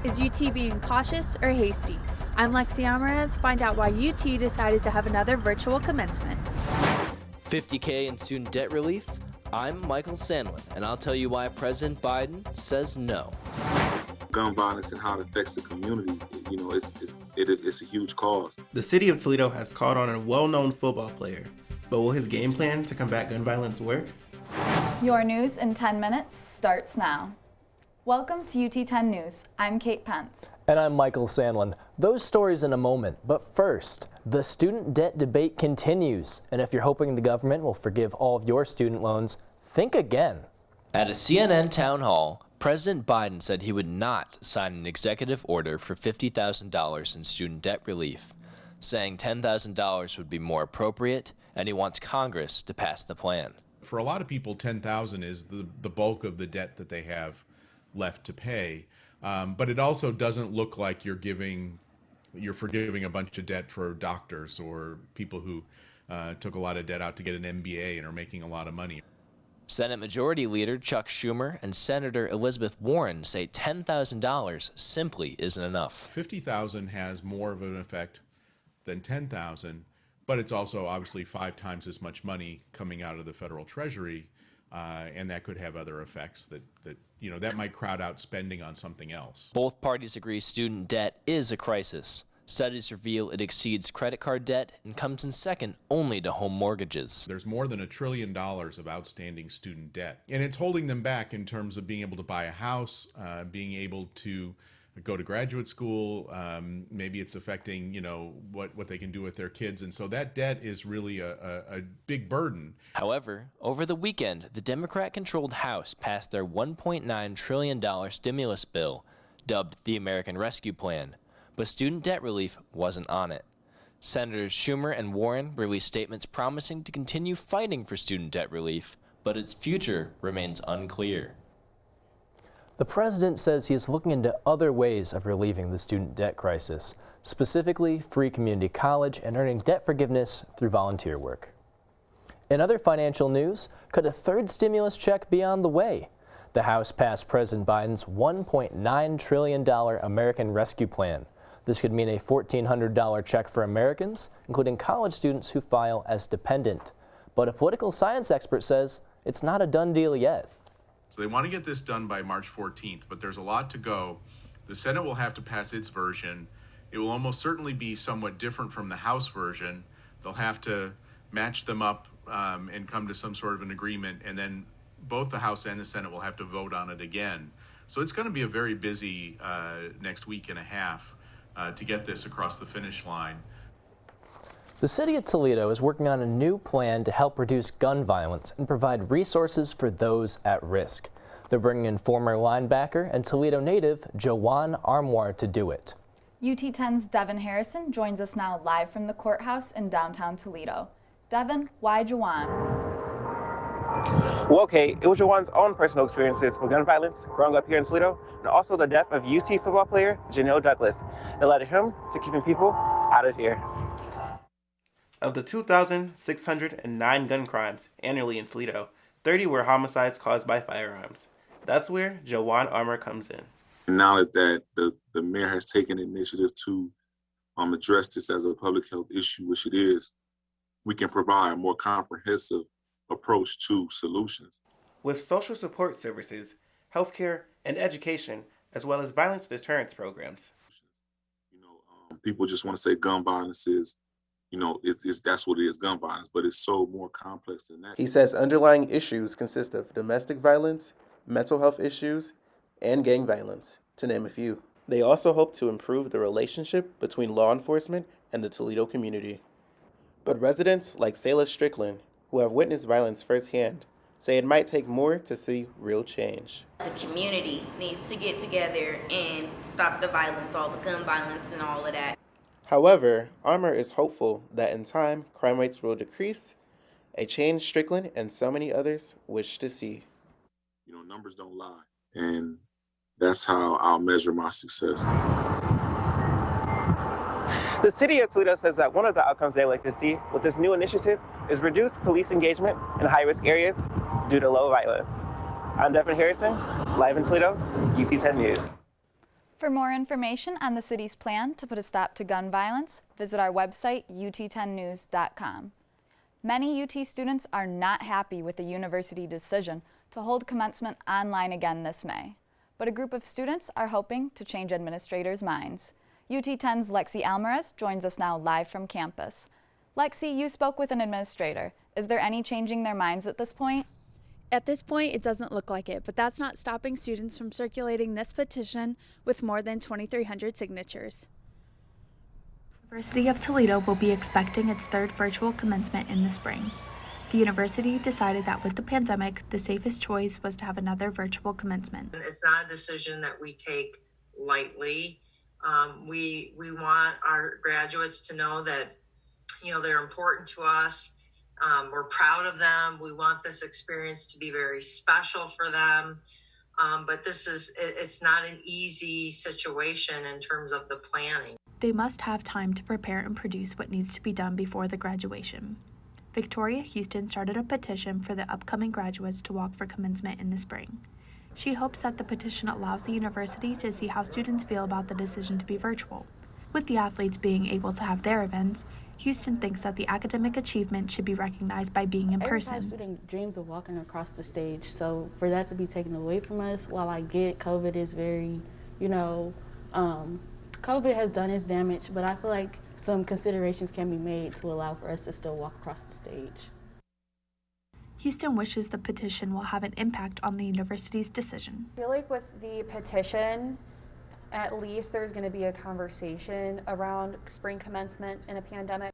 Is UT being cautious or hasty? I'm Lexi Amarez. Find out why UT decided to have another virtual commencement. 50K in student debt relief? I'm Michael Sandlin, and I'll tell you why President Biden says no. Gun violence and how it affects the community, it's a huge cause. The city of Toledo has called on a well-known football player, but will his game plan to combat gun violence work? Your news in 10 minutes starts now. Welcome to UT 10 News. I'm Kate Pence. And I'm Michael Sandlin. Those stories in a moment, but first, the student debt debate continues. And if you're hoping the government will forgive all of your student loans, think again. At a CNN town hall, President Biden said he would not sign an executive order for $50,000 in student debt relief, saying $10,000 would be more appropriate, and he wants Congress to pass the plan. For a lot of people, $10,000 is the bulk of the debt that they have left to pay, but it also doesn't look like you're forgiving a bunch of debt for doctors or people who took a lot of debt out to get an MBA and are making a lot of money. Senate Majority Leader Chuck Schumer and Senator Elizabeth Warren say $10,000 simply isn't enough. $50,000 has more of an effect than $10,000, but it's also obviously 5 times as much money coming out of the federal treasury, and that could have other effects that might crowd out spending on something else. Both parties agree student debt is a crisis. Studies reveal it exceeds credit card debt and comes in second only to home mortgages. There's more than $1 trillion of outstanding student debt, and it's holding them back in terms of being able to buy a house, being able to go to graduate school. Maybe it's affecting, what they can do with their kids. And so that debt is really a big burden. However, over the weekend, the Democrat-controlled House passed their $1.9 trillion stimulus bill, dubbed the American Rescue Plan. But student debt relief wasn't on it. Senators Schumer and Warren released statements promising to continue fighting for student debt relief, but its future remains unclear. The president says he is looking into other ways of relieving the student debt crisis, specifically free community college and earning debt forgiveness through volunteer work. In other financial news, could a third stimulus check be on the way? The House passed President Biden's $1.9 trillion American Rescue Plan. This could mean a $1,400 check for Americans, including college students who file as dependent. But a political science expert says it's not a done deal yet. So they want to get this done by March 14th, but there's a lot to go. The Senate will have to pass its version. It will almost certainly be somewhat different from the House version. They'll have to match them up and come to some sort of an agreement, and then both the House and the Senate will have to vote on it again. So it's going to be a very busy next week and a half to get this across the finish line. The city of Toledo is working on a new plan to help reduce gun violence and provide resources for those at risk. They're bringing in former linebacker and Toledo native Jawan Armour to do it. UT 10's Devin Harrison joins us now live from the courthouse in downtown Toledo. Devin, why Jawan? Well, okay, it was Jawan's own personal experiences with gun violence growing up here in Toledo, and also the death of UT football player Janelle Douglas that led him to keeping people out of here. Of the 2,609 gun crimes annually in Toledo, 30 were homicides caused by firearms. That's where Jawan Armour comes in. Now that the mayor has taken initiative to address this as a public health issue, which it is, we can provide a more comprehensive approach to solutions. With social support services, healthcare, and education, as well as violence deterrence programs. People just want to say gun violence is, that's what it is, gun violence, but it's so more complex than that. He says underlying issues consist of domestic violence, mental health issues, and gang violence, to name a few. They also hope to improve the relationship between law enforcement and the Toledo community. But residents like Sayla Strickland, who have witnessed violence firsthand, say it might take more to see real change. The community needs to get together and stop the violence, all the gun violence and all of that. However, Armour is hopeful that in time, crime rates will decrease, a change Strickland and so many others wish to see. Numbers don't lie, and that's how I'll measure my success. The city of Toledo says that one of the outcomes they like to see with this new initiative is reduced police engagement in high-risk areas due to low violence. I'm Devin Harrison, live in Toledo, UT 10 News. For more information on the city's plan to put a stop to gun violence, visit our website, ut10news.com. Many UT students are not happy with the university decision to hold commencement online again this May, but a group of students are hoping to change administrators' minds. UT10's Lexi Alvarez joins us now live from campus. Lexi, you spoke with an administrator. Is there any changing their minds at this point? At this point, it doesn't look like it, but that's not stopping students from circulating this petition with more than 2,300 signatures. University of Toledo will be expecting its third virtual commencement in the spring. The university decided that with the pandemic, the safest choice was to have another virtual commencement. It's not a decision that we take lightly. We want our graduates to know that, they're important to us. We're proud of them. We want this experience to be very special for them. But it's not an easy situation in terms of the planning. They must have time to prepare and produce what needs to be done before the graduation. Victoria Houston started a petition for the upcoming graduates to walk for commencement in the spring. She hopes that the petition allows the university to see how students feel about the decision to be virtual. With the athletes being able to have their events, Houston thinks that the academic achievement should be recognized by being in person. Every student dreams of walking across the stage, so for that to be taken away from us, while I get COVID is very, COVID has done its damage, but I feel like some considerations can be made to allow for us to still walk across the stage. Houston wishes the petition will have an impact on the university's decision. I feel like with the petition, at least there's going to be a conversation around spring commencement in a pandemic.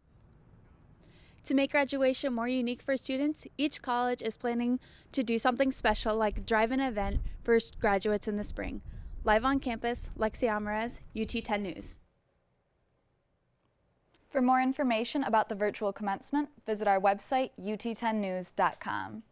To make graduation more unique for students, each college is planning to do something special like drive an event for graduates in the spring. Live on campus, Lexi Alvarez, UT10 News. For more information about the virtual commencement, visit our website, ut10news.com.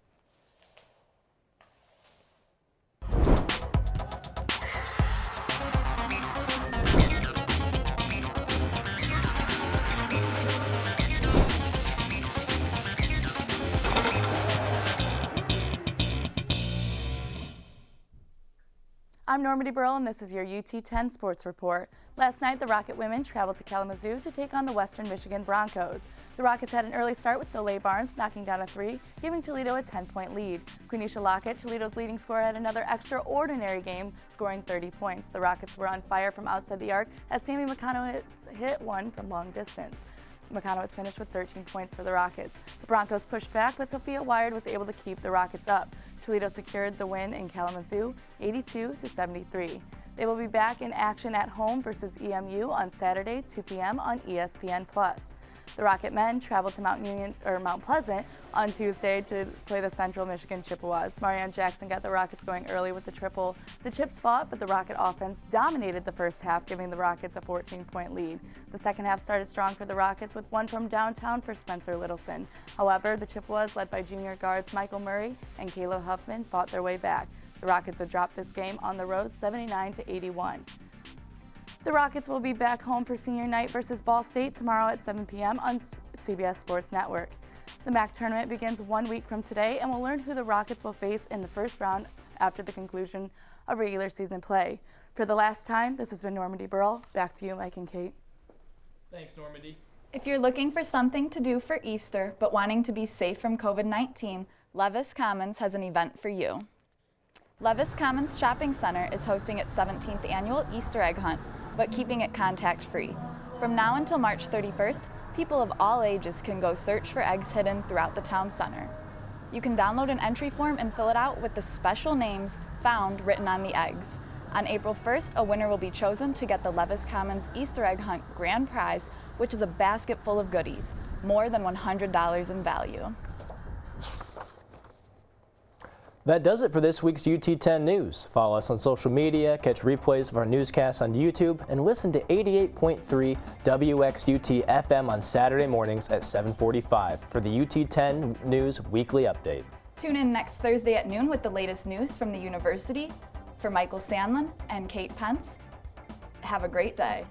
I'm Normandy Burrell, and this is your UT10 Sports Report. Last night, the Rocket women traveled to Kalamazoo to take on the Western Michigan Broncos. The Rockets had an early start with Soleil Barnes knocking down a three, giving Toledo a 10-point lead. Quenisha Lockett, Toledo's leading scorer, had another extraordinary game, scoring 30 points. The Rockets were on fire from outside the arc as Sammy McConowitz hit one from long distance. McConowitz finished with 13 points for the Rockets. The Broncos pushed back, but Sophia Wired was able to keep the Rockets up. Toledo secured the win in Kalamazoo, 82-73. They will be back in action at home versus EMU on Saturday, 2 p.m. on ESPN+. The Rocket men traveled to Mount Pleasant on Tuesday to play the Central Michigan Chippewas. Marianne Jackson got the Rockets going early with the triple. The Chips fought, but the Rocket offense dominated the first half, giving the Rockets a 14-point lead. The second half started strong for the Rockets with one from downtown for Spencer Littleson. However, the Chippewas, led by junior guards Michael Murray and Kayla Huffman, fought their way back. The Rockets would drop this game on the road 79-81. The Rockets will be back home for senior night versus Ball State tomorrow at 7 p.m. on CBS Sports Network. The MAC tournament begins 1 week from today, and we'll learn who the Rockets will face in the first round after the conclusion of regular season play. For the last time, this has been Normandy Burrell. Back to you, Mike and Kate. Thanks, Normandy. If you're looking for something to do for Easter but wanting to be safe from COVID-19, Levis Commons has an event for you. Levis Commons Shopping Center is hosting its 17th annual Easter egg hunt, but keeping it contact-free. From now until March 31st, people of all ages can go search for eggs hidden throughout the town center. You can download an entry form and fill it out with the special names found written on the eggs. On April 1st, a winner will be chosen to get the Levis Commons Easter egg hunt grand prize, which is a basket full of goodies, more than $100 in value. That does it for this week's UT10 News. Follow us on social media, catch replays of our newscasts on YouTube, and listen to 88.3 WXUT FM on Saturday mornings at 7:45 for the UT10 News Weekly Update. Tune in next Thursday at noon with the latest news from the university. For Michael Sandlin and Kate Pence, have a great day.